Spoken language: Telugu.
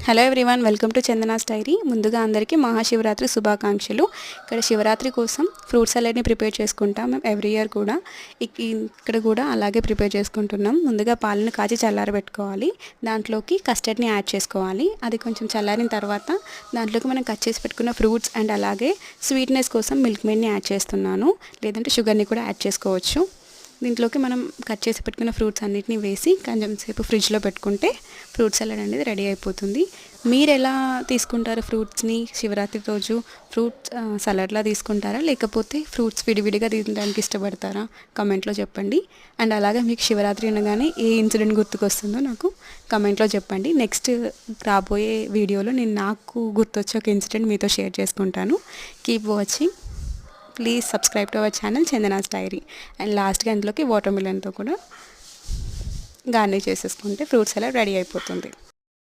Hello everyone, welcome to Chandana's diary. ముందుగా అందరికీ మహాశివరాత్రి శుభాకాంక్షలు. ఇక్కడ శివరాత్రి కోసం ఫ్రూట్ సలాడ్ని ప్రిపేర్ చేసుకుంటాం మేము ఎవ్రీ ఇయర్ కూడా. ఇక్కడ కూడా అలాగే ప్రిపేర్ చేసుకుంటున్నాం. ముందుగా పాలను కాచి చల్లారబెట్టుకోవాలి. దాంట్లోకి కస్టర్డ్ని యాడ్ చేసుకోవాలి. అది కొంచెం చల్లారిన తర్వాత దాంట్లోకి మనం కట్ చేసి పెట్టుకున్న ఫ్రూట్స్ అండ్ అలాగే స్వీట్నెస్ కోసం మిల్క్ మేడ్ని యాడ్ చేస్తున్నాను, లేదంటే షుగర్ని కూడా యాడ్ చేసుకోవచ్చు. దీంట్లోకి మనం కట్ చేసి పెట్టుకున్న ఫ్రూట్స్ అన్నిటిని వేసి కొంచెం సేపు ఫ్రిడ్జ్లో పెట్టుకుంటే ఫ్రూట్ సలాడ్ అనేది రెడీ అయిపోతుంది. మీరు ఎలా తీసుకుంటారు ఫ్రూట్స్ని? శివరాత్రి రోజు ఫ్రూట్ సలాడ్లా తీసుకుంటారా, లేకపోతే ఫ్రూట్స్ విడివిడిగా తినడానికి ఇష్టపడతారా? కమెంట్లో చెప్పండి. అండ్ అలాగే మీకు శివరాత్రి అనగానే ఏ ఇన్సిడెంట్ గుర్తుకొస్తుందో నాకు కమెంట్లో చెప్పండి. నెక్స్ట్ రాబోయే వీడియోలో నేను నాకు గుర్తొచ్చే ఒక ఇన్సిడెంట్ మీతో షేర్ చేసుకుంటాను. Keep watching. Please subscribe to our channel Chandana's diary. And లాస్ట్గా అందులోకి వాటర్ మిలన్తో కూడా గార్నిష్ చేసేసుకుంటే ఫ్రూట్ సలాడ్ రెడీ అయిపోతుంది.